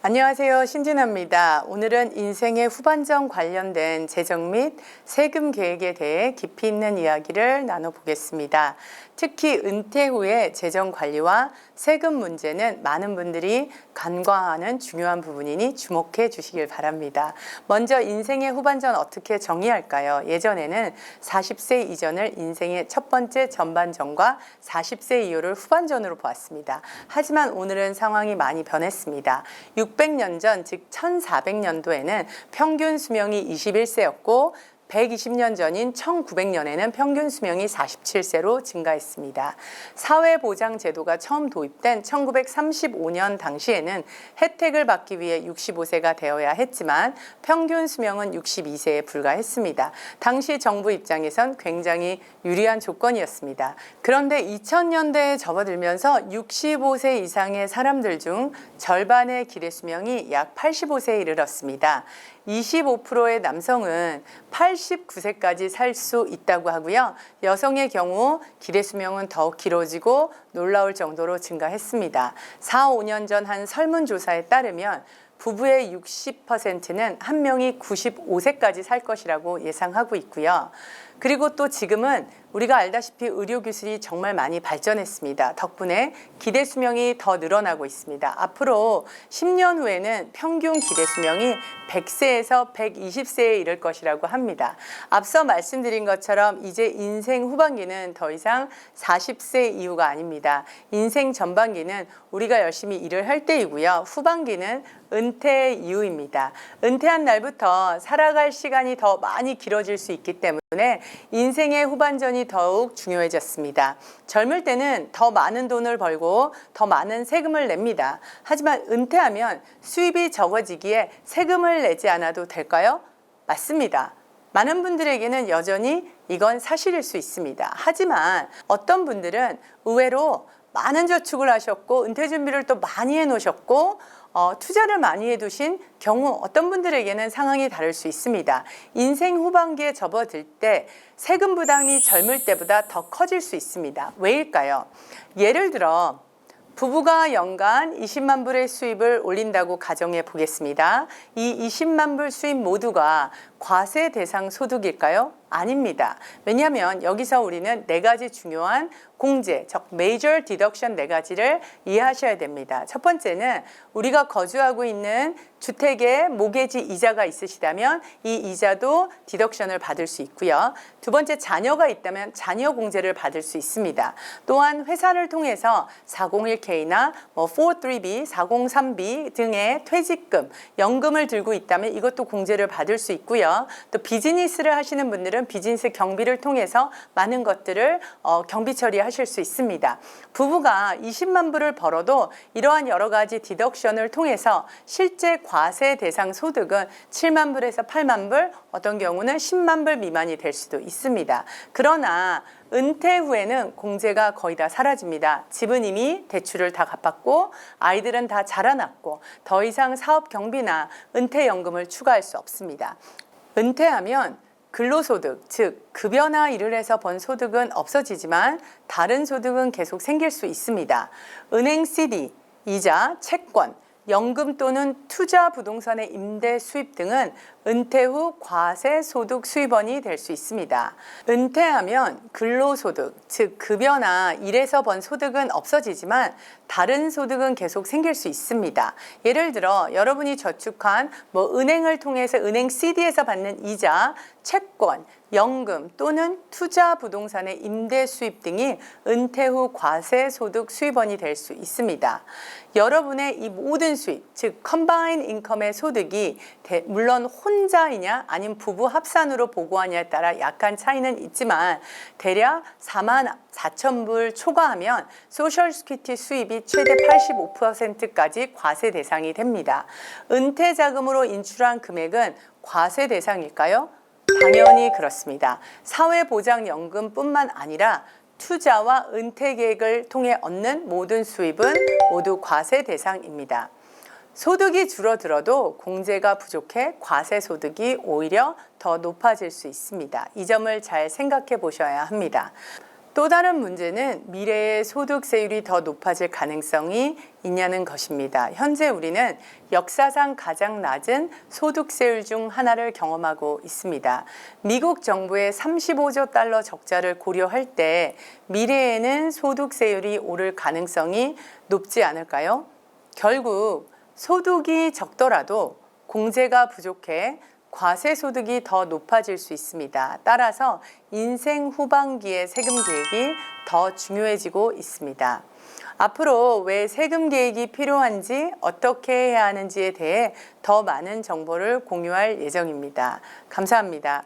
안녕하세요. 신진아입니다. 오늘은 인생의 후반전 관련된 재정 및 세금 계획에 대해 깊이 있는 이야기를 나눠보겠습니다. 특히 은퇴 후의 재정 관리와 세금 문제는 많은 분들이 간과하는 중요한 부분이니 주목해 주시길 바랍니다. 먼저 인생의 후반전 어떻게 정의할까요? 예전에는 40세 이전을 인생의 첫 번째 전반전과 40세 이후를 후반전으로 보았습니다. 하지만 오늘은 상황이 많이 변했습니다. 600년 전, 즉 1400년도에는 평균 수명이 21세였고 120년 전인 1900년에는 평균 수명이 47세로 증가했습니다. 사회보장제도가 처음 도입된 1935년 당시에는 혜택을 받기 위해 65세가 되어야 했지만 평균 수명은 62세에 불과했습니다. 당시 정부 입장에선 굉장히 유리한 조건이었습니다. 그런데 2000년대에 접어들면서 65세 이상의 사람들 중 절반의 기대 수명이 약 85세에 이르렀습니다. 25%의 남성은 89세까지 살 수 있다고 하고요. 여성의 경우 기대 수명은 더욱 길어지고 놀라울 정도로 증가했습니다. 4, 5년 전 한 설문조사에 따르면 부부의 60%는 한 명이 95세까지 살 것이라고 예상하고 있고요. 그리고 또 지금은 우리가 알다시피 의료기술이 정말 많이 발전했습니다. 덕분에 기대 수명이 더 늘어나고 있습니다. 앞으로 10년 후에는 평균 기대 수명이 100세에서 120세에 이를 것이라고 합니다. 앞서 말씀드린 것처럼 이제 인생 후반기는 더 이상 40세 이후가 아닙니다. 인생 전반기는 우리가 열심히 일을 할 때이고요. 후반기는 은퇴 이후입니다. 은퇴한 날부터 살아갈 시간이 더 많이 길어질 수 있기 때문에 인생의 후반전이 더욱 중요해졌습니다. 젊을 때는 더 많은 돈을 벌고 더 많은 세금을 냅니다. 하지만 은퇴하면 수입이 적어지기에 세금을 내지 않아도 될까요? 맞습니다. 많은 분들에게는 여전히 이건 사실일 수 있습니다. 하지만 어떤 분들은 의외로 많은 저축을 하셨고 은퇴 준비를 또 많이 해놓으셨고 투자를 많이 해두신 경우 어떤 분들에게는 상황이 다를 수 있습니다. 인생 후반기에 접어들 때 세금 부담이 젊을 때보다 더 커질 수 있습니다. 왜일까요? 예를 들어 부부가 연간 20만 불의 수입을 올린다고 가정해 보겠습니다. 이 20만 불 수입 모두가 과세 대상 소득일까요? 아닙니다. 왜냐하면 여기서 우리는 네 가지 중요한 공제, 즉 major deduction 네 가지를 이해하셔야 됩니다. 첫 번째는 우리가 거주하고 있는 주택에 모게지 이자가 있으시다면 이 이자도 디덕션을 받을 수 있고요. 두 번째, 자녀가 있다면 자녀 공제를 받을 수 있습니다. 또한 회사를 통해서 401k나 403b, 403b 등의 퇴직금, 연금을 들고 있다면 이것도 공제를 받을 수 있고요. 또 비즈니스를 하시는 분들은 비즈니스 경비를 통해서 많은 것들을 경비 처리하실 수 있습니다. 부부가 20만 불을 벌어도 이러한 여러 가지 디덕션을 통해서 실제 과세 대상 소득은 7만 불에서 8만 불, 어떤 경우는 10만 불 미만이 될 수도 있습니다. 그러나 은퇴 후에는 공제가 거의 다 사라집니다. 집은 이미 대출을 다 갚았고 아이들은 다 자라났고 더 이상 사업 경비나 은퇴연금을 추가할 수 없습니다. 은퇴하면 근로소득, 즉 급여나 일을 해서 번 소득은 없어지지만 다른 소득은 계속 생길 수 있습니다. 은행 CD, 이자, 채권, 연금 또는 투자 부동산의 임대 수입 등은 은퇴 후 과세 소득 수입원이 될 수 있습니다. 은퇴하면 근로소득, 즉 급여나 일에서 번 소득은 없어지지만 다른 소득은 계속 생길 수 있습니다. 예를 들어 여러분이 저축한 은행을 통해서 은행 CD에서 받는 이자, 채권, 연금 또는 투자 부동산의 임대 수입 등이 은퇴 후 과세 소득 수입원이 될 수 있습니다. 여러분의 이 모든 수입, 즉 컴바인 인컴의 소득이 물론 혼자이냐 아니면 부부 합산으로 보고하냐에 따라 약간 차이는 있지만 대략 4만 4천 불 초과하면 소셜 시큐리티 수입이 최대 85%까지 과세 대상이 됩니다. 은퇴 자금으로 인출한 금액은 과세 대상일까요? 당연히 그렇습니다. 사회보장연금뿐만 아니라 투자와 은퇴 계획을 통해 얻는 모든 수입은 모두 과세 대상입니다. 소득이 줄어들어도 공제가 부족해 과세 소득이 오히려 더 높아질 수 있습니다. 이 점을 잘 생각해 보셔야 합니다. 또 다른 문제는 미래의 소득세율이 더 높아질 가능성이 있냐는 것입니다. 현재 우리는 역사상 가장 낮은 소득세율 중 하나를 경험하고 있습니다. 미국 정부의 35조 달러 적자를 고려할 때 미래에는 소득세율이 오를 가능성이 높지 않을까요? 결국 소득이 적더라도 공제가 부족해 과세소득이 더 높아질 수 있습니다. 따라서 인생 후반기의 세금 계획이 더 중요해지고 있습니다. 앞으로 왜 세금 계획이 필요한지 어떻게 해야 하는지에 대해 더 많은 정보를 공유할 예정입니다. 감사합니다.